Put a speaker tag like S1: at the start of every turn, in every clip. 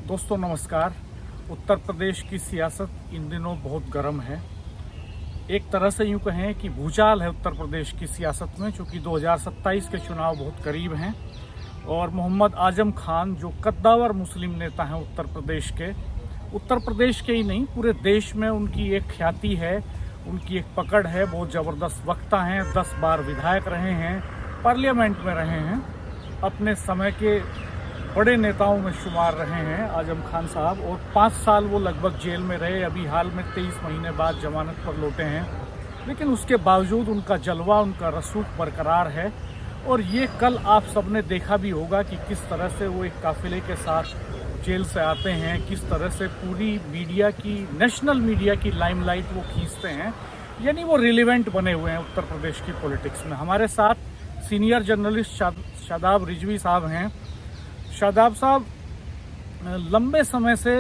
S1: दोस्तों नमस्कार। उत्तर प्रदेश की सियासत इन दिनों बहुत गर्म है। एक तरह से यूं कहें कि भूचाल है उत्तर प्रदेश की सियासत में, चूँकि 2027 के चुनाव बहुत करीब हैं और मोहम्मद आजम खान जो कद्दावर मुस्लिम नेता हैं उत्तर प्रदेश के ही नहीं पूरे देश में उनकी एक ख्याति है, उनकी एक पकड़ है। बहुत ज़बरदस्त वक्ता हैं, 10 बार विधायक रहे हैं, पार्लियामेंट में रहे हैं, अपने समय के बड़े नेताओं में शुमार रहे हैं आजम खान साहब। और 5 साल वो लगभग जेल में रहे, अभी हाल में 23 महीने बाद जमानत पर लौटे हैं। लेकिन उसके बावजूद उनका जलवा, उनका रसूख बरकरार है। और ये कल आप सबने देखा भी होगा कि किस तरह से वो एक काफिले के साथ जेल से आते हैं, किस तरह से पूरी मीडिया की, नेशनल मीडिया की लाइमलाइट वो खींचते हैं। यानी वो रिलेवेंट बने हुए हैं उत्तर प्रदेश की पॉलिटिक्स में। हमारे साथ सीनियर जर्नलिस्ट शादाब रिजवी साहब हैं। शादाब साहब लंबे समय से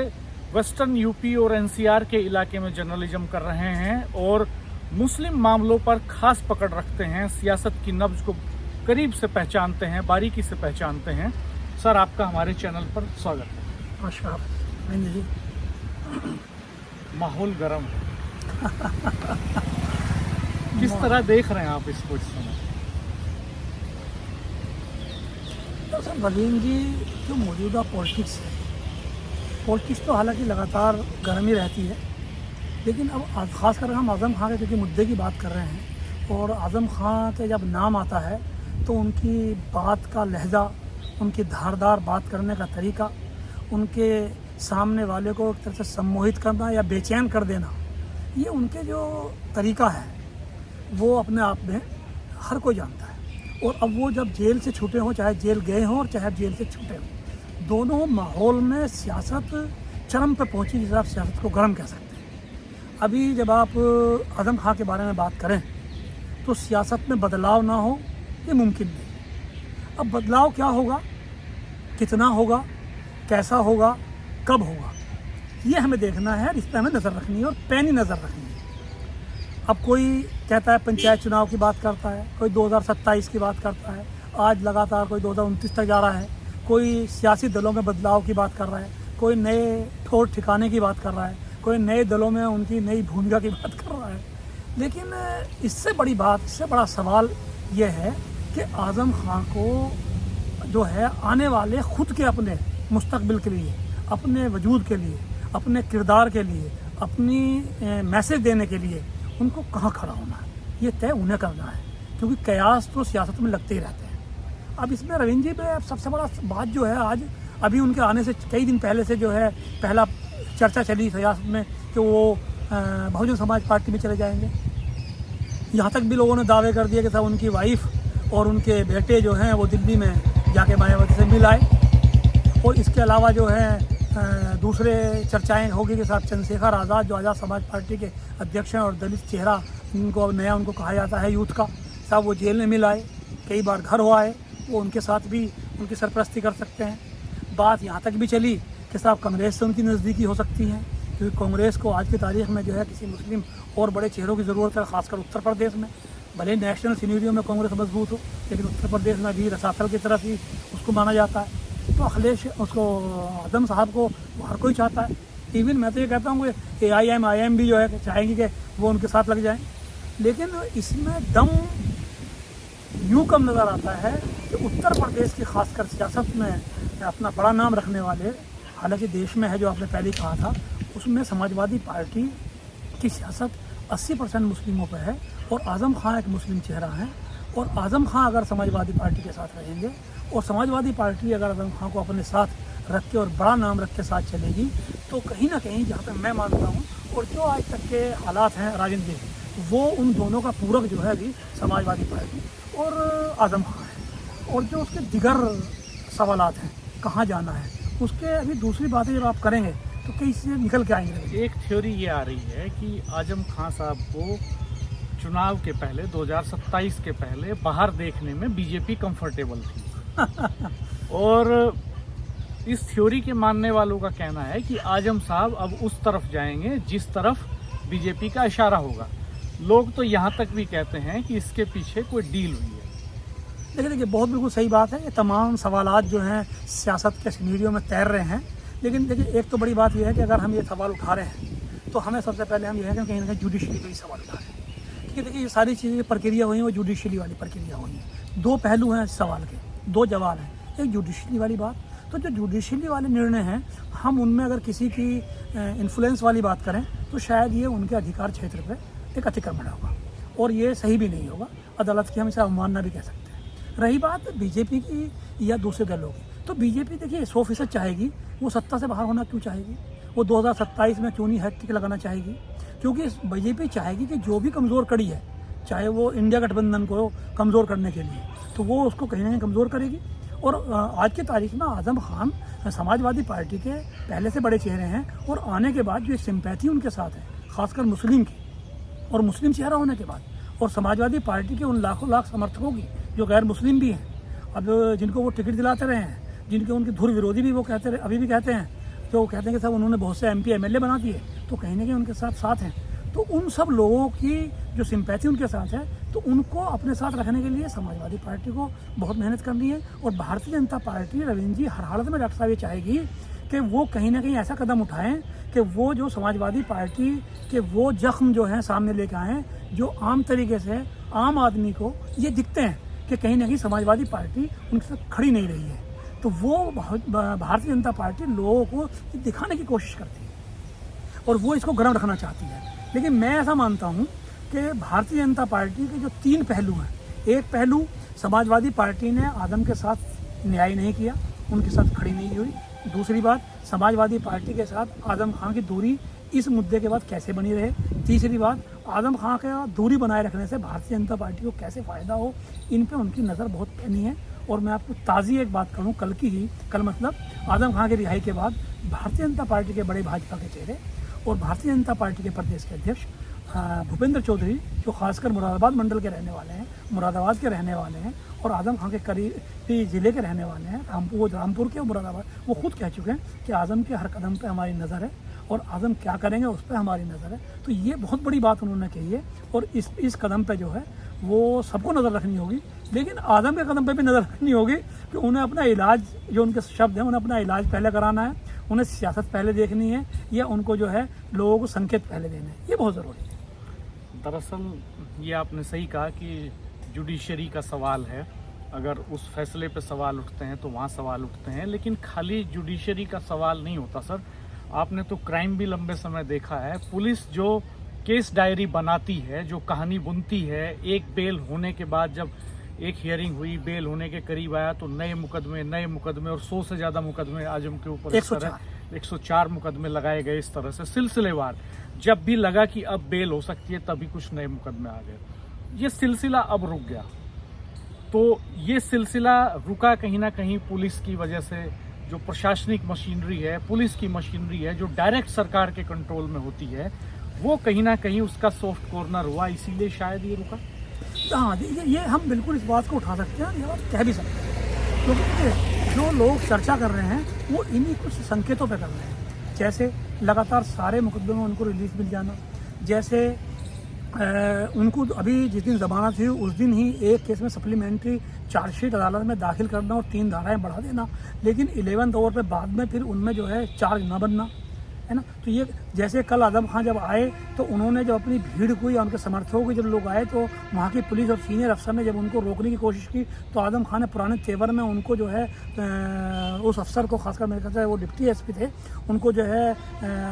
S1: वेस्टर्न यूपी और एनसीआर के इलाके में जर्नलिज्म कर रहे हैं और मुस्लिम मामलों पर खास पकड़ रखते हैं, सियासत की नब्ज को करीब से पहचानते हैं, बारीकी से पहचानते हैं। सर, आपका हमारे चैनल पर स्वागत है।
S2: नमस्कार। जी,
S1: माहौल गर्म है। किस तरह देख रहे हैं आप इसको इस समय?
S2: दरअसल नवीन जी, जो मौजूदा पॉलिटिक्स है, पॉलिटिक्स तो हालांकि लगातार गर्म ही रहती है, लेकिन अब खासकर हम आज़म खान के क्योंकि मुद्दे की बात कर रहे हैं और आज़म खान के जब नाम आता है तो उनकी बात का लहजा, उनकी धारदार बात करने का तरीका, उनके सामने वाले को एक तरह से सम्मोहित करना या बेचैन कर देना, ये उनके जो तरीका है वो अपने आप में हर कोई जानता है। और अब वो जब जेल से छूटे हों, चाहे जेल गए हों और चाहे जेल से छूटे हों, दोनों माहौल में सियासत चरम पर पहुंची, जिसे आप सियासत को गर्म कह सकते हैं। अभी जब आप आज़म खान के बारे में बात करें तो सियासत में बदलाव ना हो ये मुमकिन नहीं। अब बदलाव क्या होगा, कितना होगा, कैसा होगा, कब होगा, ये हमें देखना है, इस पर हमें नज़र रखनी है और पैनी नज़र रखनी है। अब कोई कहता है पंचायत चुनाव की बात करता है, कोई 2027 की बात करता है, आज लगातार कोई 2029 तक जा रहा है, कोई सियासी दलों में बदलाव की बात कर रहा है, कोई नए ठोर ठिकाने की बात कर रहा है, कोई नए दलों में उनकी नई भूमिका की बात कर रहा है। लेकिन इससे बड़ी बात, इससे बड़ा सवाल ये है कि आज़म खान को जो है आने वाले खुद के अपने मुस्तकबिल के लिए, अपने वजूद के लिए, अपने किरदार के लिए, अपनी मैसेज देने के लिए उनको कहाँ खड़ा होना है, ये तय उन्हें करना है, क्योंकि कयास तो सियासत में लगते ही रहते हैं। अब इसमें रविंद्र जी पे सबसे बड़ा बात जो है, आज अभी उनके आने से कई दिन पहले से जो है पहला चर्चा चली सियासत में कि वो बहुजन समाज पार्टी में चले जाएंगे। यहाँ तक भी लोगों ने दावे कर दिए कि साहब उनकी वाइफ और उनके बेटे जो हैं वो दिल्ली में जाके मायावती से मिल आए। और इसके अलावा जो है दूसरे चर्चाएं होगी कि साहब चंद्रशेखर आज़ाद जो आज़ाद समाज पार्टी के अध्यक्ष हैं और दलित चेहरा उनको नया उनको कहा जाता है यूथ का, साहब वो जेल में मिल आए, कई बार घर हो आए, वो उनके साथ भी उनकी सरपरस्ती कर सकते हैं। बात यहाँ तक भी चली कि साहब कांग्रेस से उनकी नज़दीकी हो सकती है, क्योंकि कांग्रेस को आज की तारीख में जो है किसी मुस्लिम और बड़े चेहरों की ज़रूरत है, ख़ासकर उत्तर प्रदेश में। भले नेशनल सिनेरियो में कांग्रेस मजबूत हो, लेकिन उत्तर प्रदेश में भी रसातल की तरफ ही उसको माना जाता है। तो अखिलेश उसको आज़म साहब को हर कोई चाहता है। इवन मैं तो ये कहता हूँ कि AIM भी जो है चाहेंगे कि वो उनके साथ लग जाएं। लेकिन इसमें दम यूँ कम नज़र आता है कि उत्तर प्रदेश की खासकर सियासत में अपना बड़ा नाम रखने वाले, हालांकि देश में है जो आपने पहले कहा था, उसमें समाजवादी पार्टी की सियासत 80% मुस्लिमों पर है और आज़म खान एक मुस्लिम चेहरा है। और आज़म खान अगर समाजवादी पार्टी के साथ रहेंगे और समाजवादी पार्टी अगर आज़म खान को अपने साथ रख के और बड़ा नाम रख के साथ चलेगी, तो कहीं ना कहीं, जहाँ तक मैं मानता हूँ, और जो आज तक के हालात हैं राजनीतिक, वो उन दोनों का पूरक जो है अभी समाजवादी पार्टी और आज़म खान है। और जो उसके दिगर सवालात हैं, कहाँ जाना है, उसके अभी दूसरी बातें जब आप करेंगे तो कहीं से निकल के आएंगे।
S1: एक थ्योरी ये आ रही है कि आजम खान साहब को चुनाव के पहले, 2027 के पहले, बाहर देखने में बीजेपी कंफर्टेबल थी। और इस थ्योरी के मानने वालों का कहना है कि आजम साहब अब उस तरफ जाएंगे जिस तरफ बीजेपी का इशारा होगा। लोग तो यहाँ तक भी कहते हैं कि इसके पीछे कोई डील हुई है।
S2: देखिए बहुत बिल्कुल सही बात है। ये तमाम सवालात जो हैं सियासत के सिनेरियो में तैर रहे हैं, लेकिन देखिए एक तो बड़ी बात यह है कि अगर हम ये सवाल उठा रहे हैं तो हमें सबसे पहले हम यह है कि कहीं ना कहीं जुडिशरी का ही सवाल उठा रहे हैं। क्योंकि देखिए ये सारी चीज़ें प्रक्रिया हुई हैं वो जुडिशरी वाली प्रक्रिया हुई है। दो पहलू हैं इस सवाल के, दो जवाब हैं। एक जुडिशरी वाली बात, तो जो जुडिशरी वाले निर्णय हैं हम उनमें अगर किसी की इन्फ्लुएंस वाली बात करें तो शायद ये उनके अधिकार क्षेत्र पर एक अतिक्रमण होगा और ये सही भी नहीं होगा। अदालत की हम इसे अवमानना भी कह सकते हैं। रही बात बीजेपी की या दूसरे दलों की, तो बीजेपी देखिए 100% चाहेगी, वो सत्ता से बाहर होना क्यों चाहेगी, वो 2027 में क्यों नहीं हैट्रिक लगाना चाहेगी, क्योंकि बीजेपी चाहेगी कि जो भी कमज़ोर कड़ी है, चाहे वो इंडिया गठबंधन को कमज़ोर करने के लिए, तो वो उसको कहीं ना कहीं कमज़ोर करेगी। और आज की तारीख में आज़म खान समाजवादी पार्टी के पहले से बड़े चेहरे हैं और आने के बाद जो सिंपैथी उनके साथ है, खासकर मुस्लिम की, और मुस्लिम चेहरा होने के बाद, और समाजवादी पार्टी के उन लाखों लाख समर्थकों की जो गैर मुस्लिम भी हैं, अब जिनको वो टिकट दिलाते रहे हैं, जिनके उनके धुर विरोधी भी वो कहते रहे, अभी भी कहते हैं, तो वो कहते हैं कि साहब उन्होंने बहुत से MP MLA बना दिए, तो कहीं ना कहीं उनके साथ हैं। तो उन सब लोगों की जो सिंपैथी उनके साथ है, तो उनको अपने साथ रखने के लिए समाजवादी पार्टी को बहुत मेहनत करनी है। और भारतीय जनता पार्टी, रविंद्र जी, हर हालत में डॉक्टर साहब ये चाहेगी कि वो कहीं ना कहीं ऐसा कदम उठाएं कि वो जो समाजवादी पार्टी के वो जख्म जो हैं सामने लेकर आएँ, जो आम तरीके से आम आदमी को ये दिखते हैं कि कहीं ना कहीं समाजवादी पार्टी उनके साथ खड़ी नहीं रही है। तो वो भारतीय जनता पार्टी लोगों को दिखाने की कोशिश करती है और वो इसको गर्म रखना चाहती है। लेकिन मैं ऐसा मानता हूँ कि भारतीय जनता पार्टी के जो 3 पहलू हैं, एक पहलू समाजवादी पार्टी ने आदम के साथ न्याय नहीं किया, उनके साथ खड़ी नहीं हुई। दूसरी बात, समाजवादी पार्टी के साथ आदम खान की दूरी इस मुद्दे के बाद कैसे बनी रहे। तीसरी बात, आदम खान का दूरी बनाए रखने से भारतीय जनता पार्टी को कैसे फ़ायदा हो, इन पे उनकी नज़र बहुत पैनी है। और मैं आपको ताज़ी एक बात करूं, कल मतलब आदम खान की रिहाई के बाद भारतीय जनता पार्टी के बड़े भाजपा के चेहरे और भारतीय जनता पार्टी के प्रदेश के अध्यक्ष भूपेंद्र चौधरी, जो खासकर मुरादाबाद मंडल के रहने वाले हैं, मुरादाबाद के रहने वाले हैं और आदम खान के करीबी ज़िले के रहने वाले हैं, रामपुर के मुरादाबाद, वो खुद कह चुके हैं कि आज़म के हर कदम पे हमारी नज़र है और आज़म क्या करेंगे उस पर हमारी नज़र है। तो ये बहुत बड़ी बात उन्होंने कही है और इस कदम पे जो है वो सबको नज़र रखनी होगी। लेकिन आज़म के कदम पे भी नज़र रखनी होगी कि उन्हें अपना इलाज, जो उनके शब्द हैं, उन्हें अपना इलाज पहले कराना है, उन्हें सियासत पहले देखनी है, या उनको जो है लोगों को संकेत पहले देने हैं। ये बहुत ज़रूरी है।
S1: दरअसल ये आपने सही कहा कि जुडिशरी का सवाल है, अगर उस फैसले पे सवाल उठते हैं तो वहाँ सवाल उठते हैं, लेकिन खाली जुडिशरी का सवाल नहीं होता सर। आपने तो क्राइम भी लंबे समय देखा है, पुलिस जो केस डायरी बनाती है, जो कहानी बुनती है, एक बेल होने के बाद जब एक हियरिंग हुई, बेल होने के करीब आया तो नए मुकदमे और 100 से ज़्यादा मुकदमे आजम के ऊपर 104 मुकदमे लगाए गए। इस तरह से सिलसिलेवार, जब भी लगा कि अब बेल हो सकती है तभी कुछ नए मुकदमे आ गए। ये सिलसिला अब रुक गया। तो ये सिलसिला रुका कहीं ना कहीं पुलिस की वजह से। जो प्रशासनिक मशीनरी है, पुलिस की मशीनरी है, जो डायरेक्ट सरकार के कंट्रोल में होती है, वो कहीं ना कहीं उसका सॉफ्ट कॉर्नर हुआ, इसीलिए शायद ये रुका।
S2: हाँ, ये हम बिल्कुल इस बात को उठा सकते हैं, ये बात कह भी सकते हैं, क्योंकि जो लोग चर्चा कर रहे हैं वो इन्हीं कुछ संकेतों पे कर रहे हैं। जैसे लगातार सारे मुकदमे में उनको रिलीफ मिल जाना, जैसे उनको अभी जिस दिन ज़मानत हुई उस दिन ही एक केस में सप्लीमेंट्री चार्जशीट अदालत में दाखिल करना और 3 धाराएं बढ़ा देना, लेकिन 11th आवर पे बाद में फिर उनमें जो है चार्ज ना बनना, है ना। तो ये जैसे कल आदम खान जब आए तो उन्होंने जब अपनी भीड़ को या उनके समर्थकों के जब लोग आए तो वहाँ की पुलिस और सीनियर अफसर ने जब उनको रोकने की कोशिश की तो आदम खान ने पुराने तेवर में उनको जो है उस अफसर को, खासकर मेरे ख्याल से वो डिप्टी SP थे, उनको जो है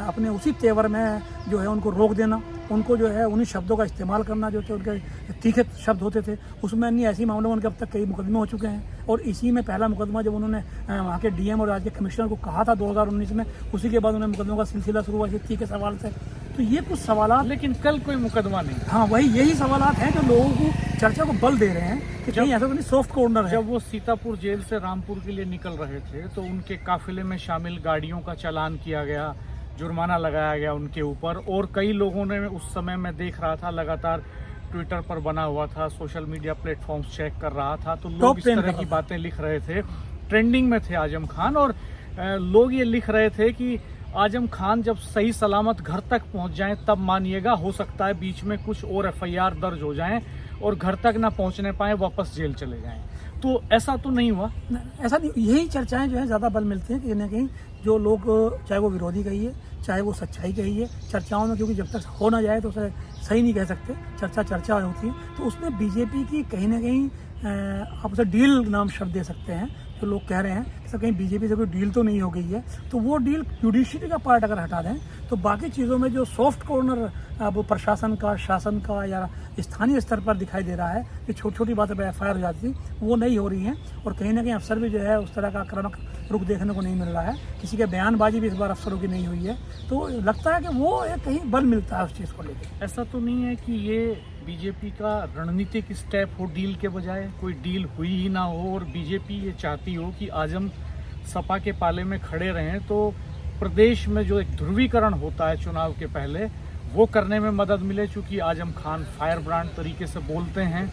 S2: अपने उसी तेवर में जो है उनको रोक देना, उनको जो है उन्हीं शब्दों का इस्तेमाल करना जो थे उनके तीखे शब्द होते थे। उसमें अन्य ऐसी मामलों में उनके अब तक कई मुकदमे हो चुके हैं और इसी में पहला मुकदमा जब उन्होंने वहाँ के DM और राज्य के कमिश्नर को कहा था 2019 में, उसी के बाद उन्हें मुकदमों का सिलसिला शुरू हुआ इसी तीखे सवाल से। तो ये कुछ सवाल,
S1: लेकिन कल कोई मुकदमा नहीं।
S2: हाँ, यही सवाल हैं जो लोगों को चर्चा को बल दे रहे हैं कि कहीं ऐसा तो नहीं सॉफ्ट कॉर्नर है।
S1: जब वो सीतापुर जेल से रामपुर के लिए निकल रहे थे तो उनके काफिले में शामिल गाड़ियों का चालान किया गया, जुर्माना लगाया गया उनके ऊपर, और कई लोगों ने उस समय मैं देख रहा था लगातार ट्विटर पर बना हुआ था, सोशल मीडिया प्लेटफॉर्म्स चेक कर रहा था, तो लोग इस तरह की बातें लिख रहे थे। ट्रेंडिंग में थे आजम खान और लोग ये लिख रहे थे कि आजम खान जब सही सलामत घर तक पहुंच जाएं तब मानिएगा, हो सकता है बीच में कुछ और FIR दर्ज हो जाएं और घर तक ना पहुंचने पाए, वापस जेल चले जाएं। तो ऐसा तो नहीं हुआ।
S2: ऐसा नहीं, यही चर्चाएं जो है ज़्यादा बल मिलते हैं कहीं ना कहीं। जो लोग, चाहे वो विरोधी कहिए चाहे वो सच्चाई कहिए, चर्चाओं में, क्योंकि जब तक हो ना जाए तो उसे सही नहीं कह सकते, चर्चा होती है। तो उसमें बीजेपी की कहीं ना कहीं आप उसे डील नाम शब्द दे सकते हैं। जो लोग कह रहे हैं कि सर कहीं बीजेपी से कोई डील तो नहीं हो गई है, तो वो डील जुडिशरी का पार्ट अगर हटा दें तो बाकी चीज़ों में जो सॉफ्ट कॉर्नर अब प्रशासन का, शासन का या स्थानीय स्तर पर दिखाई दे रहा है कि छोटी छोटी बातों पर एफआईआर हो जाती है, वो नहीं हो रही हैं। और कहीं ना कहीं अफसर भी जो है उस तरह का आक्रामक रुख देखने को नहीं मिल रहा है। किसी के बयानबाजी भी इस बार अफसरों की नहीं हुई है। तो लगता है कि वो एक कहीं बल मिलता है उस चीज़ को लेकर।
S1: ऐसा तो नहीं है कि ये बीजेपी का रणनीतिक स्टेप हो डील के बजाय, कोई डील हुई ही ना हो और बीजेपी ये चाहती हो कि आजम सपा के पाले में खड़े रहें, तो प्रदेश में जो एक ध्रुवीकरण होता है चुनाव के पहले, वो करने में मदद मिले। चूँकि आजम खान फायर ब्रांड तरीके से बोलते हैं,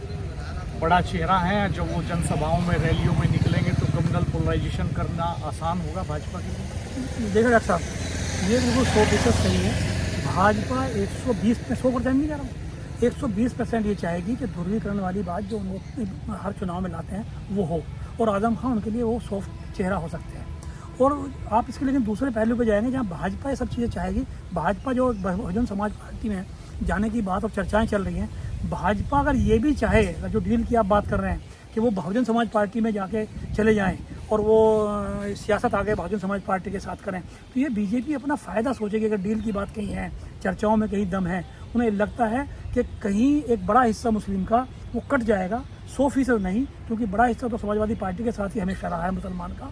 S1: बड़ा चेहरा है, जब वो जनसभाओं में, रैलियों में निकलेंगे तो कम्युनल पोलराइजेशन करना आसान होगा भाजपा के लिए।
S2: देखिए डॉक्टर साहब, ये बिल्कुल 100% सही है। भाजपा 120 में 100% नहीं कह रहा हूँ, 120% ये चाहेगी कि ध्रुवीकरण वाली बात जो उनको हर चुनाव में लाते हैं वो हो, और आजम खान उनके लिए वो सॉफ्ट चेहरा हो सकते हैं। और आप इसके लेकिन दूसरे पहलू पे जाएंगे जहाँ भाजपा ये सब चीज़ें चाहेगी। भाजपा जो बहुजन समाज पार्टी में जाने की बात और चर्चाएं चल रही हैं, भाजपा अगर ये भी चाहे, जो डील की आप बात कर रहे हैं कि वो बहुजन समाज पार्टी में जाके चले जाएं और वो सियासत आगे बहुजन समाज पार्टी के साथ करें, तो ये बीजेपी अपना फ़ायदा सोचेगी। अगर डील की बात कहीं है, चर्चाओं में कहीं दम है, उन्हें लगता है कि कहीं एक बड़ा हिस्सा मुस्लिम का वो कट जाएगा, 100% नहीं, क्योंकि बड़ा हिस्सा तो समाजवादी पार्टी के साथ ही हमेशा रहा है मुसलमान का,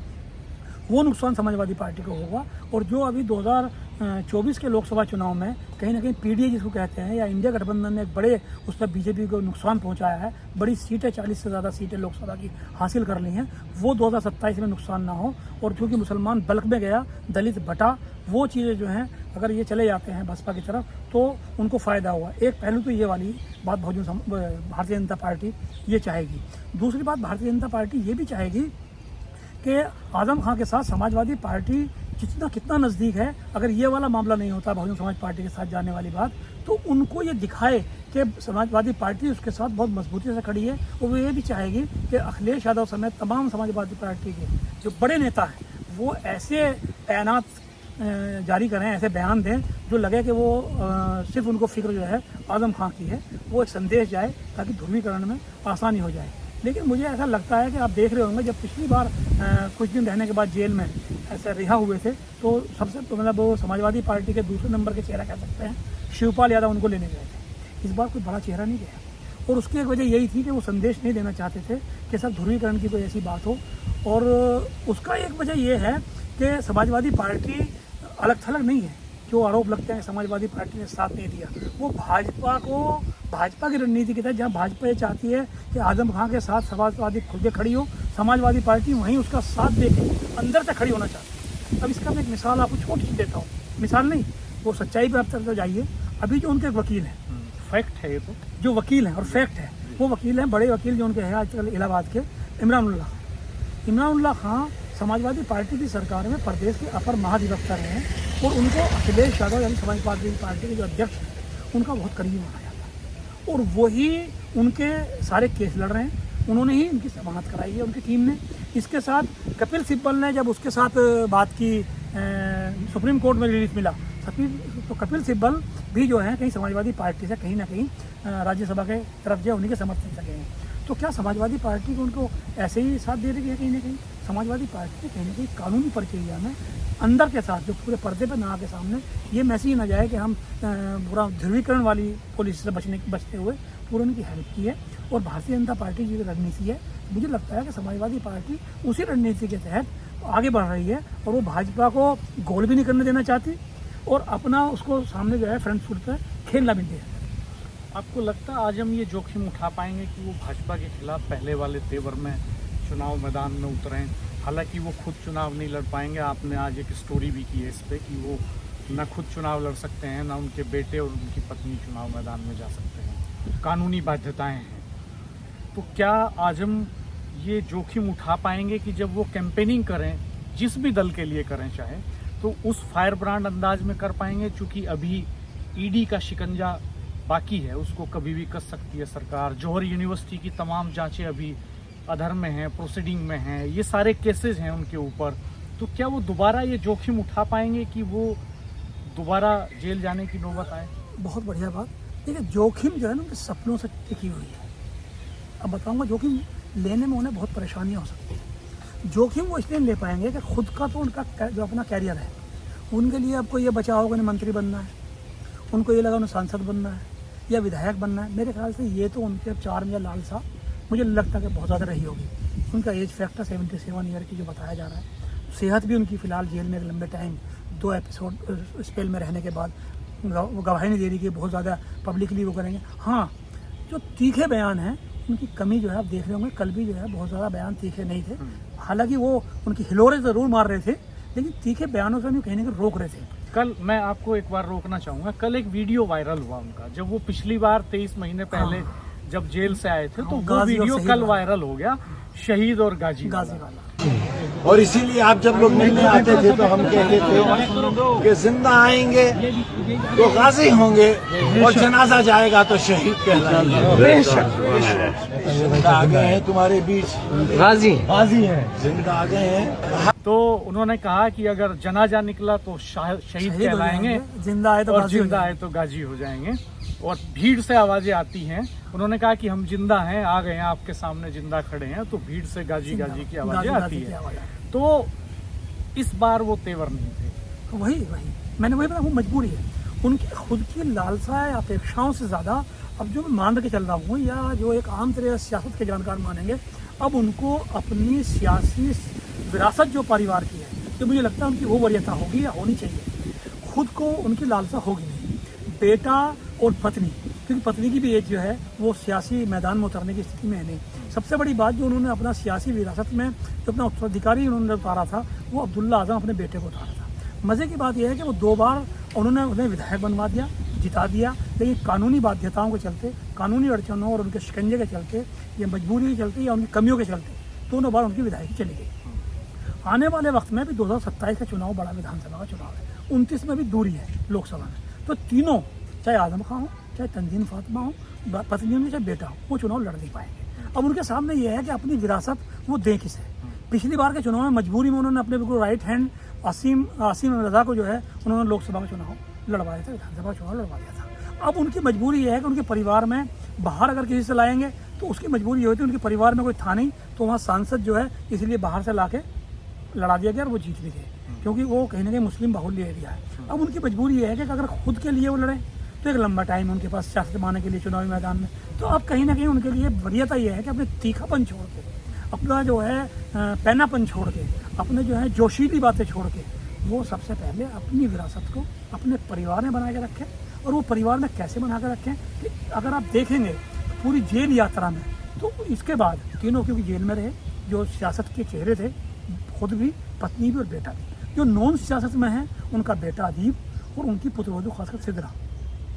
S2: वो नुकसान समाजवादी पार्टी को होगा। और जो अभी 2024 के लोकसभा चुनाव में कहीं ना कहीं पीडीए जिसको कहते हैं या इंडिया गठबंधन ने एक बड़े उस पर बीजेपी को नुकसान पहुंचाया है, बड़ी सीटें 40 से ज़्यादा सीटें लोकसभा की हासिल कर ली हैं, वो 2027 में नुकसान ना हो। और क्योंकि मुसलमान बल्क में गया, दलित बटा, वो चीज़ें जो हैं अगर ये चले जाते हैं बसपा की तरफ तो उनको फ़ायदा हुआ। एक पहलू तो ये वाली बात भारतीय जनता पार्टी ये चाहेगी। दूसरी बात, भारतीय जनता पार्टी ये भी चाहेगी कि आजम खान के साथ समाजवादी पार्टी कितना नज़दीक है। अगर ये वाला मामला नहीं होता, बहुजन समाज पार्टी के साथ जाने वाली बात, तो उनको ये दिखाए कि समाजवादी पार्टी उसके साथ बहुत मजबूती से खड़ी है। और वो ये भी चाहेगी कि अखिलेश यादव समेत तमाम समाजवादी पार्टी के जो बड़े नेता हैं वो ऐसे बयानात जारी करें, ऐसे बयान दें जो लगे कि वो सिर्फ उनको फिक्र जो है आजम खान की है, वो एक संदेश जाए ताकि ध्रुवीकरण में आसानी हो जाए। लेकिन मुझे ऐसा लगता है कि आप देख रहे होंगे, जब पिछली बार कुछ दिन रहने के बाद जेल में ऐसे रिहा हुए थे, तो सबसे मतलब वो समाजवादी पार्टी के दूसरे नंबर के चेहरा कह सकते हैं, शिवपाल यादव उनको लेने गए थे। इस बार कोई बड़ा चेहरा नहीं गया, और उसकी एक वजह यही थी कि वो संदेश नहीं देना चाहते थे कि सब ध्रुवीकरण की कोई ऐसी बात हो। और उसका एक वजह ये है कि समाजवादी पार्टी अलग थलग नहीं है। जो आरोप लगते हैं समाजवादी पार्टी ने साथ नहीं दिया, वो भाजपा की रणनीति के तहत, जहाँ भाजपा ये चाहती है कि आजम खान के साथ समाजवादी खुल के खड़ी हो, समाजवादी पार्टी वहीं उसका साथ दे के अंदर से खड़ी होना चाहती है। अब इसका मैं एक मिसाल आपको छोटी सी देता हूँ, मिसाल नहीं, वो सच्चाई पर आप तक जाइए। अभी जो उनके वकील हैं,
S1: फैक्ट है ये तो,
S2: जो वकील हैं और फैक्ट है, वो वकील हैं, बड़े वकील जो उनके हैं आजकल इलाहाबाद के, इमरान खान समाजवादी पार्टी की सरकार में प्रदेश के अपर महाधिवक्ता रहे हैं, और उनको अखिलेश यादव यानी समाजवादी पार्टी के जो अध्यक्ष हैं उनका बहुत करीब माना जाता है, और वही उनके सारे केस लड़ रहे हैं। उन्होंने ही उनकी जमानत कराई है उनकी टीम ने। इसके साथ कपिल सिब्बल ने जब उसके साथ बात की, सुप्रीम कोर्ट में रिलीफ मिला, तो कपिल सिब्बल भी जो है कहीं समाजवादी पार्टी से कहीं ना कहीं राज्यसभा के तरफ जो उन्हीं के समर्थन से गए हैं। तो क्या समाजवादी पार्टी को उनको ऐसे ही साथ दे रही है? कहीं ना कहीं समाजवादी पार्टी ने कहीं ना कहीं कानूनी प्रक्रिया में अंदर के साथ, जो पूरे पर्दे पर ना आके सामने ये मैसेज ना जाए कि हम पूरा ध्रुवीकरण वाली पॉलिसी से बचते हुए पूरी उनकी हेल्प की है। और भारतीय जनता पार्टी की जो रणनीति है, मुझे लगता है कि समाजवादी पार्टी उसी रणनीति के तहत आगे बढ़ रही है, और वो भाजपा को गोल भी नहीं करने देना चाहती और अपना उसको सामने जो है फ्रंट फुट पर खेलना भी नहीं है।
S1: आपको लगता है आजम ये जोखिम उठा पाएंगे कि वो भाजपा के खिलाफ पहले वाले तेवर में चुनाव मैदान में उतरें? हालांकि वो खुद चुनाव नहीं लड़ पाएंगे, आपने आज एक स्टोरी भी की है इस पर कि वो ना खुद चुनाव लड़ सकते हैं, ना उनके बेटे और उनकी पत्नी चुनाव मैदान में जा सकते हैं, कानूनी बाध्यताएं हैं। तो क्या आजम ये जोखिम उठा पाएंगे कि जब वो कैंपेनिंग करें, जिस भी दल के लिए करें चाहे, तो उस फायर ब्रांड अंदाज में कर पाएंगे? चूँकि अभी ईडी का शिकंजा बाकी है, उसको कभी भी कस सकती है सरकार। जौहर यूनिवर्सिटी की तमाम जांचें अभी अधर्म में हैं, प्रोसीडिंग में हैं, ये सारे केसेस हैं उनके ऊपर, तो क्या वो दोबारा ये जोखिम उठा पाएंगे कि वो दोबारा जेल जाने की नौबत आए?
S2: बहुत बढ़िया बात। देखिए, जोखिम जो है ना उनके सपनों से टिकी हुई है। अब बताऊंगा, जोखिम लेने में उन्हें बहुत परेशानियां हो सकती हैं। जोखिम वो इसलिए ले पाएंगे कि खुद का तो उनका जो अपना कैरियर है, उनके लिए अब कोई ये बचा होगा, उन्हें मंत्री बनना है, उनको ये लगा उन्हें सांसद बनना है या विधायक बनना है। मेरे ख्याल से ये तो उनके अब 4 में लालसा मुझे लगता है कि बहुत ज़्यादा रही होगी। उनका एज फैक्टर 77 ईयर की जो बताया जा रहा है, सेहत भी उनकी फ़िलहाल जेल में एक लंबे टाइम 2 एपिसोड स्पेल में रहने के बाद वो गवाही नहीं दे रही कि बहुत ज़्यादा पब्लिकली वो करेंगे। हाँ, जो तीखे बयान हैं उनकी कमी जो है आप देख रहे होंगे, कल भी जो है बहुत ज़्यादा बयान तीखे नहीं थे। हालांकि वो उनकी हिलोरे ज़रूर मार रहे थे, लेकिन तीखे बयानों से उन्हें कहीं ना कहीं रोक रहे थे।
S1: कल मैं आपको एक बार रोकना चाहूँगा, कल एक वीडियो वायरल हुआ उनका, जब वो पिछली बार 23 महीने पहले जब जेल से आए थे, तो वो
S2: गाजी और
S1: वीडियो
S2: शहीद
S1: कल
S2: वाला।
S1: वायरल हो गया, शहीद और गाजी
S2: वाला।
S3: और इसीलिए आप जब लोग मिलने आते थे तो हम कहते थे कि जिंदा आएंगे तो गाजी होंगे और जनाजा जाएगा तो शहीद कहलाएंगे। जिंदा आ गए हैं तुम्हारे बीच, गाजी हैं, जिंदा आ गए हैं।
S1: तो उन्होंने कहा कि अगर जनाजा निकला तो शहीद कहलाएंगे,
S2: जिंदा आए तो
S1: और
S2: गाजी हो
S1: जिंदा आए तो गाजी हो जाएंगे। और भीड़ से आवाजें आती हैं, उन्होंने कहा कि हम जिंदा हैं, आ गए हैं, आपके सामने जिंदा खड़े हैं, तो भीड़ से गाजी गाजी की आवाजें आती है। तो इस बार वो तेवर नहीं थे।
S2: वही मैंने वही बताया, वो मजबूरी है उनकी खुद की लालसा है, अपेक्षाओं से ज़्यादा। अब जो मैं मान के चल रहा हूँ, या जो एक आम तरह सियासत के जानकार मानेंगे, अब उनको अपनी सियासी विरासत जो परिवार की है, तो मुझे लगता है उनकी वो वरीयता होगी या होनी चाहिए। खुद को उनकी लालसा होगी नहीं, बेटा और पत्नी, क्योंकि पत्नी की भी एज जो है वो सियासी मैदान में उतरने की स्थिति में है नहीं। सबसे बड़ी बात जो उन्होंने अपना सियासी विरासत में जो अपना उत्तराधिकारी उन्होंने उतारा था, वो अब्दुल्ला आजम अपने बेटे को उतारा था। मज़े की बात यह है कि वो 2 बार उन्होंने उन्हें विधायक बनवा दिया, जिता दिया, लेकिन कानूनी बाध्यताओं के चलते, कानूनी अड़चनों और उनके शिकंजे के चलते, या मजबूरी के चलते, या उनकी कमियों के चलते 2 बार उनकी विधायकी चली गई। आने वाले वक्त में भी 2027 का चुनाव बड़ा विधानसभा का चुनाव है, 29 में भी दूरी है लोकसभा में, तो तीनों, चाहे आजम खां हो, चाहे तंजीम फातिमा हो, पत्नी हो, चाहे बेटा हो, वो चुनाव लड़ नहीं पाएंगे। अब उनके सामने ये है कि अपनी विरासत वो दें किसे। पिछली बार के चुनाव में मजबूरी में उन्होंने अपने बिल्कुल राइट हैंड आसिम रजा को जो है उन्होंने लोकसभा का चुनाव लड़वाया था, विधानसभा का चुनाव लड़वा दिया था। अब उनकी मजबूरी ये है कि उनके परिवार में, बाहर अगर किसी से लाएंगे तो उसकी मजबूरी ये होती है, उनके परिवार में कोई था नहीं, तो वहाँ सांसद जो है इसलिए बाहर से ला के लड़ा दिया गया और वो जीत भी गए, क्योंकि वो कहीं ना कहीं मुस्लिम बाहुल्य एरिया है। अब उनकी मजबूरी ये है कि अगर खुद के लिए वो लड़े तो एक लंबा टाइम उनके पास सियासत माने के लिए चुनावी मैदान में, तो अब कहीं ना कहीं उनके लिए वरीयता ये है कि अपने तीखापन छोड़ के, अपना जो है पैनापन छोड़ के, अपने जो है जोशीली बातें छोड़ के, वो सबसे पहले अपनी विरासत को अपने परिवार में बना के रखें। और वो परिवार में कैसे बना के रखें कि अगर आप देखेंगे पूरी जेल यात्रा में, तो इसके बाद तीनों क्योंकि जेल में रहे, जो सियासत के चेहरे थे, खुद भी, पत्नी भी और बेटा भी। जो नॉन सियासत में है उनका बेटा अदीब और उनकी पुत्रवधू खासकर सिद्रा,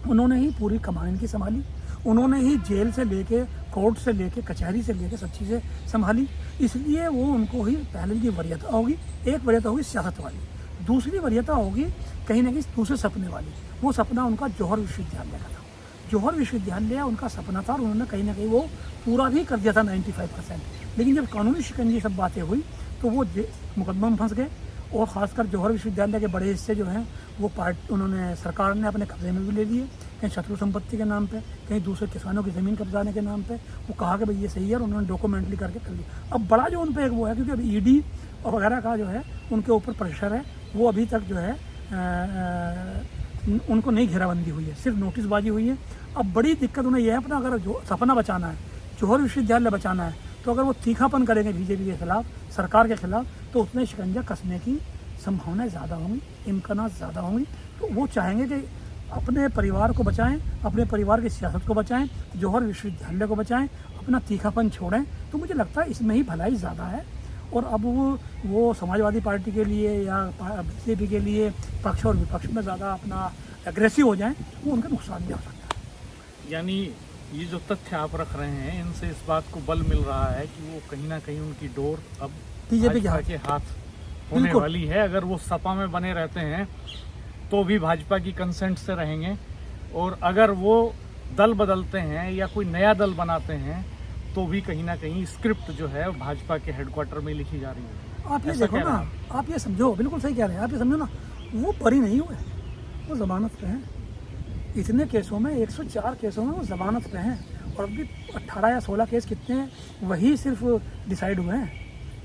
S2: उन्होंने ही पूरी कमान इनकी संभाली, उन्होंने ही जेल से लेके, कोर्ट से लेके, कचहरी से लेके सब चीज़ें संभाली। इसलिए वो उनको ही पहले की वरीयता होगी, एक वरीयता होगी सियासत वाली, दूसरी वरीयता होगी कहीं ना कहीं दूसरे सपने वाली। वो सपना उनका जौहर विश्वविद्यालय का था। जौहर विश्वविद्यालय उनका सपना था और उन्होंने कहीं ना कहीं वो पूरा भी कर दिया था 95%। लेकिन जब कानूनी शिकंजे सब बातें हुई तो वो मुकदमा में फंस गए, और ख़ासकर जौहर विश्वविद्यालय के बड़े हिस्से जो हैं वो उन्होंने, सरकार ने अपने कब्जे में भी ले लिए, कहीं शत्रु संपत्ति के नाम पे, कहीं दूसरे किसानों की ज़मीन कब्जाने के नाम पे। वो कहा कि भाई ये सही है, और उन्होंने डॉक्यूमेंटली करके कर लिया। अब बड़ा जो उन पर एक वो है, क्योंकि अभी ईडी और वगैरह का जो है उनके ऊपर प्रेशर है, वो अभी तक जो है उनको नहीं घेराबंदी हुई है, सिर्फ नोटिसबाजी हुई है। अब बड़ी दिक्कत उन्हें यह है, अपना अगर जो सपना बचाना है, जौहर विश्वविद्यालय बचाना है, तो अगर वो तीखापन करेंगे बीजेपी के खिलाफ, सरकार के खिलाफ, तो उतने शिकंजा कसने की संभावनाएं ज़्यादा होंगी, इम्कानात ज़्यादा होंगी। तो वो चाहेंगे कि अपने परिवार को बचाएं, अपने परिवार की सियासत को बचाएं, जौहर विश्वविद्यालय को बचाएं, अपना तीखापन छोड़ें। तो मुझे लगता है इसमें ही भलाई ज़्यादा है। और अब वो समाजवादी पार्टी के लिए या बीजेपी के लिए पक्ष और विपक्ष में ज़्यादा अपना एग्रेसिव हो जाएं, वो उनका नुकसान भी हो सकता है।
S1: यानी ये जो तथ्य आप रख रहे हैं, इनसे इस बात को बल मिल रहा है कि वो कहीं ना कहीं उनकी डोर अब
S2: बीजेपी
S1: भाजपा के हाथ होने वाली है। अगर वो सपा में बने रहते हैं तो भी भाजपा की कंसेंट से रहेंगे, और अगर वो दल बदलते हैं या कोई नया दल बनाते हैं तो भी कहीं ना कहीं स्क्रिप्ट जो है भाजपा के हेडक्वार्टर में लिखी जा रही है।
S2: आप ये
S1: ऐसा
S2: देखो
S1: कह
S2: ना,
S1: रहे हैं।
S2: आप ये समझो, बिल्कुल सही कह रहे हैं आप, ये समझो ना, वो बरी नहीं हुए, वो जमानत पे हैं। इतने केसों में 104 केसों में वो जमानत पे हैं, और अभी 18 या 16 केस कितने हैं वही सिर्फ डिसाइड हुए हैं,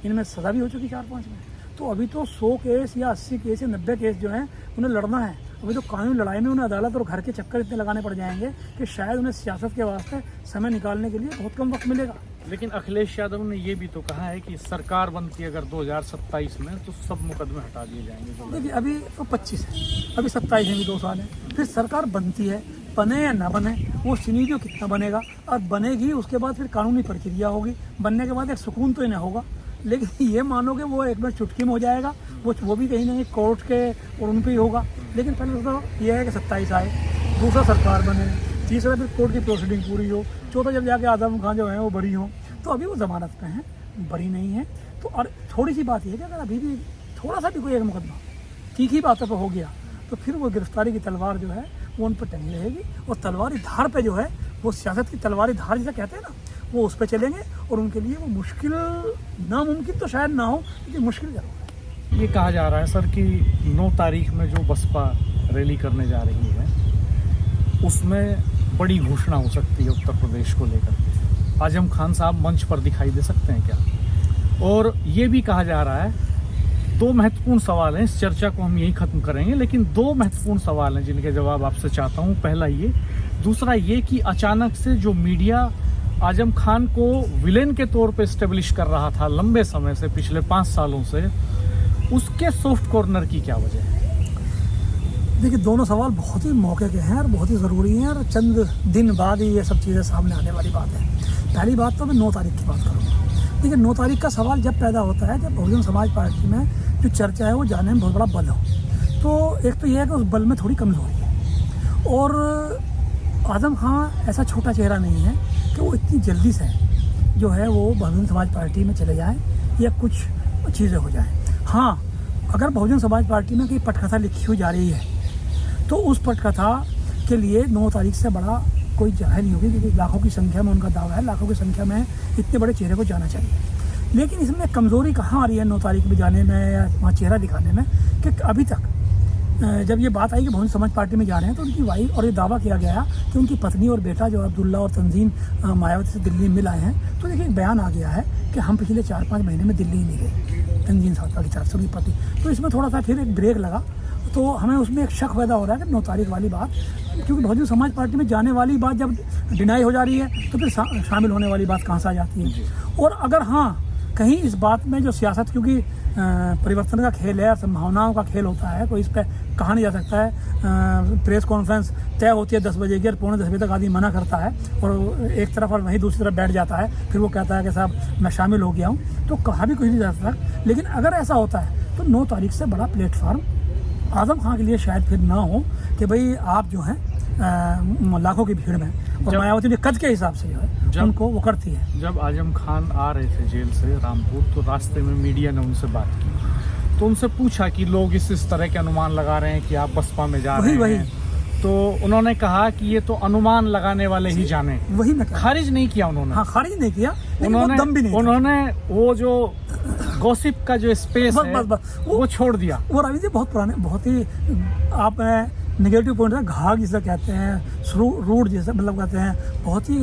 S2: इनमें सज़ा भी हो चुकी 4-5 में। तो अभी तो 100 केस या 80 केस या 90 केस जो हैं उन्हें लड़ना है। अभी तो कानूनी लड़ाई में उन्हें अदालत और घर के चक्कर इतने लगाने पड़ जाएंगे कि शायद उन्हें सियासत के वास्ते समय निकालने के लिए बहुत कम वक्त मिलेगा।
S1: लेकिन अखिलेश यादव ने ये भी तो कहा है कि सरकार बनती है अगर 2027 में तो सब मुकदमे हटा दिए जाएंगे।
S2: देखिए अभी तो 25 है, अभी 27 में भी 2 साल है, फिर सरकार बनती है, बने या ना बने, वो सिनेरियो कितना बनेगा और बनेगी, उसके बाद फिर कानूनी प्रक्रिया होगी, बनने के बाद एक सुकून तो इन्हें होगा। लेकिन ये मानो कि वो एक बार चुटकी में हो जाएगा, वो भी कहीं ना कहीं कोर्ट के और उन पर ही होगा। लेकिन पहले तो ये है कि 27 आए, दूसरा सरकार बने, तीसरा फिर कोर्ट की प्रोसीडिंग पूरी हो, चौथा जब जाके आजम खान जो है वो बरी हो। तो अभी वो जमानत पे हैं, बरी नहीं है। तो और थोड़ी सी बात ये है कि अगर अभी भी थोड़ा सा भी कोई एक मुकदमा तीखी बातों पर हो गया तो फिर वो गिरफ्तारी की तलवार जो है वो उन पर टंगी रहेगी, और तलवारी धार पे जो है वो सियासत की तलवारी धार जिसे कहते हैं ना, वो उस पर चलेंगे, और उनके लिए वो मुश्किल, नामुमकिन तो शायद ना हो लेकिन मुश्किल जरूर है।
S1: ये कहा जा रहा है सर कि 9 तारीख में जो बसपा रैली करने जा रही है उसमें बड़ी घोषणा हो सकती है उत्तर प्रदेश को लेकर के। आजम खान साहब मंच पर दिखाई दे सकते हैं क्या? और ये भी कहा जा रहा है, 2 महत्वपूर्ण सवाल हैं, इस चर्चा को हम यही खत्म करेंगे, लेकिन 2 महत्वपूर्ण सवाल हैं जिनके जवाब आपसे चाहता हूँ। पहला ये, दूसरा ये कि अचानक से जो मीडिया आजम खान को विलेन के तौर पे स्टेब्लिश कर रहा था लंबे समय से, पिछले 5 सालों से, उसके सॉफ्ट कॉर्नर की क्या वजह है?
S2: देखिए दोनों सवाल बहुत ही मौके के हैं और बहुत ही ज़रूरी हैं, और चंद दिन बाद ही ये सब चीज़ें सामने आने वाली बात है। पहली बात तो मैं 9 तारीख की बात करूँगा। देखिए 9 तारीख का सवाल जब पैदा होता है जब बहुजन समाज पार्टी में जो चर्चा है वो जाने में बहुत बड़ा बल हो। तो एक तो ये है कि उस बल में थोड़ी कमज़ोरी है, और आजम खान ऐसा छोटा चेहरा नहीं है कि वो इतनी जल्दी से जो है वो बहुजन समाज पार्टी में चले जाएँ या कुछ चीज़ें हो जाएँ। हाँ, अगर बहुजन समाज पार्टी में कोई पटकथा लिखी हुई जा रही है तो उस पटकथा के लिए 9 तारीख से बड़ा कोई जगह नहीं होगी, क्योंकि लाखों की संख्या में उनका दावा है, लाखों की संख्या में इतने बड़े चेहरे को जाना चाहिए। लेकिन इसमें कमज़ोरी कहाँ आ रही है 9 तारीख में जाने में या वहाँ चेहरा दिखाने में, कि अभी तक जब ये बात आई कि बहुजन समाज पार्टी में जा रहे हैं तो उनकी वाइफ, और ये दावा किया गया कि उनकी पत्नी और बेटा जो अब्दुल्ला और तंजीम मायावती से दिल्ली मिल आए हैं। तो देखिए एक बयान आ गया है कि हम पिछले 4-5 महीने में दिल्ली ही नहीं गए, तंजीम साहब की तरफ से उनकी पत्नी। तो इसमें थोड़ा सा फिर एक ब्रेक लगा, तो हमें उसमें एक शक पैदा हो रहा है कि 9 तारीख वाली बात, क्योंकि बहुजन समाज पार्टी में जाने वाली बात जब डिनाई हो जा रही है तो फिर शामिल होने वाली बात कहाँ से आ जाती है। और अगर हाँ कहीं इस बात में जो सियासत, क्योंकि परिवर्तन का खेल है, संभावनाओं का खेल होता है, कोई इस पर कहा नहीं जा सकता है। प्रेस कॉन्फ्रेंस तय होती है 10 बजे की और 9:45 बजे तक आदमी मना करता है और एक तरफ और वहीं दूसरी तरफ बैठ जाता है, फिर वो कहता है कि साहब मैं शामिल हो गया हूँ, तो कहा भी कुछ नहीं जा सकता। लेकिन अगर ऐसा होता है तो 9 तारीख से बड़ा प्लेटफार्म आजम खान के लिए शायद फिर ना हो कि भाई आप जो हैं लाखों की भीड़ में, और मायावती ने कद के हिसाब से जो है उनको वो करती है।
S1: जब आजम खान आ रहे थे जेल से रामपुर, तो रास्ते में मीडिया ने उनसे बात की, तो उनसे पूछा कि लोग इस तरह के अनुमान लगा रहे हैं कि आप बसपा में जा रहे हैं, तो उन्होंने कहा कि ये तो अनुमान लगाने वाले ही जाने।
S2: वही मैं
S1: खारिज नहीं किया उन्होंने।
S2: हाँ, खारिज नहीं किया,
S1: उन्होंने वो जो गॉसिप का जो स्पेस है वो छोड़ दिया।
S2: वो रवि जी बहुत पुराने, बहुत ही आप नेगेटिव पॉइंट है, घाघ जिसे कहते हैं, रूड जैसे मतलब कहते हैं, बहुत ही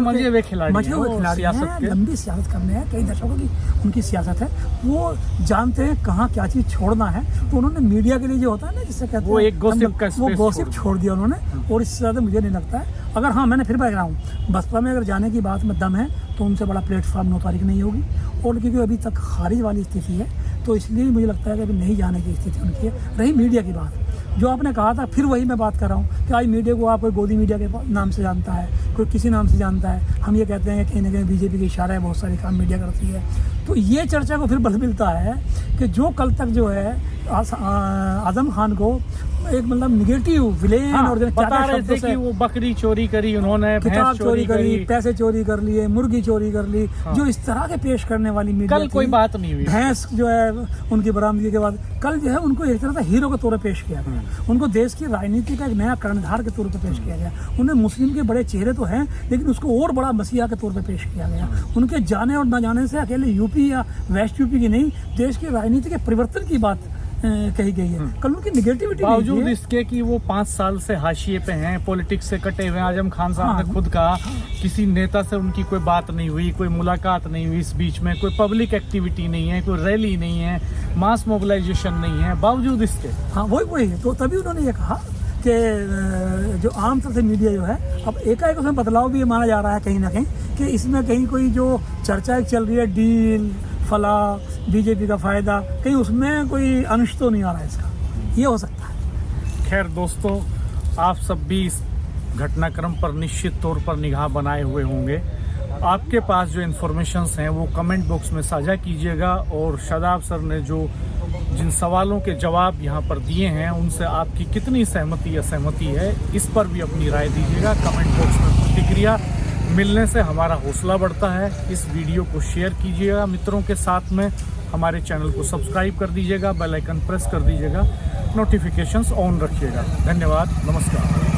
S1: मजे हुए खिलाड़ी
S2: हैं, लंबी सियासत करने हैं, कई दशकों की उनकी सियासत है, वो जानते हैं कहाँ क्या चीज़ छोड़ना है। तो उन्होंने मीडिया के लिए जो होता है ना जिससे कहते हैं
S1: वो एक गॉसिप का
S2: वो गॉसिप छोड़ दिया उन्होंने, और इससे ज़्यादा मुझे नहीं लगता है। अगर हाँ, मैंने फिर कह रहा हूँ, बसपा में अगर जाने की बात में दम है तो उनसे बड़ा प्लेटफॉर्म 9 तारीख नहीं होगी, और क्योंकि अभी तक खारिज वाली स्थिति है तो इसलिए मुझे लगता है कि अभी नहीं जाने की स्थिति उनकी है। रही मीडिया की बात, जो आपने कहा था, फिर वही मैं बात कर रहा हूँ कि आज मीडिया को आप कोई गोदी मीडिया के नाम से जानता है, कोई किसी नाम से जानता है। हम ये कहते हैं कि कहीं ना कहीं बीजेपी के इशारा है, बहुत सारे काम मीडिया करती है। तो ये चर्चा को फिर बल मिलता है कि जो कल तक जो है आजम खान को एक मतलब निगेटिव विलेन
S1: हाँ,
S2: और
S1: बता रहे थे कि वो बकरी चोरी करी उन्होंने,
S2: किताब
S1: भैंस
S2: चोरी करी, पैसे चोरी कर लिए, मुर्गी चोरी कर ली, जो इस तरह के पेश करने वाली मीडिया
S1: कल कोई बात नहीं हुई।
S2: भैंस जो है उनकी बरामदगी के बाद कल जो है उनको एक तरह से हीरो के तौर पर पेश किया गया, उनको देश की राजनीति का एक नया कर्णधार के तौर पर पेश किया गया। उन्हें मुस्लिम के बड़े चेहरे तो हैं लेकिन उसको और बड़ा मसीहा के तौर पर पेश किया गया। उनके जाने और न जाने से अकेले यूपी या वेस्ट यूपी की नहीं, देश की राजनीति के परिवर्तन की बात कही गई है। कल उनकी निगेटिविटी
S1: बावजूद इसके कि वो 5 साल से हाशिए पे हैं, पॉलिटिक्स से कटे हुए हैं। आजम खान साहब ने खुद कहा किसी नेता से उनकी कोई बात नहीं हुई, कोई मुलाकात नहीं हुई, इस बीच में कोई पब्लिक एक्टिविटी नहीं है, कोई रैली नहीं है, मास मोबिलाइजेशन नहीं है, बावजूद इसके।
S2: हाँ वही तो तभी उन्होंने ये कहा कि जो आम तरह से मीडिया जो है अब एकाएक उसमें बदलाव भी माना जा रहा है कहीं ना कहीं, कि इसमें कहीं कोई जो चर्चा चल रही है डील फला बीजेपी का फायदा, कहीं उसमें कोई अंश तो नहीं आ रहा है इसका, ये हो सकता है।
S1: खैर दोस्तों, आप सब भी इस घटनाक्रम पर निश्चित तौर पर निगाह बनाए हुए होंगे। आपके पास जो इन्फॉर्मेशंस हैं वो कमेंट बॉक्स में साझा कीजिएगा, और शादाब सर ने जो जिन सवालों के जवाब यहाँ पर दिए हैं उनसे आपकी कितनी सहमति असहमति है, इस पर भी अपनी राय दीजिएगा। कमेंट बॉक्स में प्रतिक्रिया मिलने से हमारा हौसला बढ़ता है। इस वीडियो को शेयर कीजिएगा मित्रों के साथ में, हमारे चैनल को सब्सक्राइब कर दीजिएगा, बेल आइकन प्रेस कर दीजिएगा, नोटिफिकेशंस ऑन रखिएगा। धन्यवाद, नमस्कार।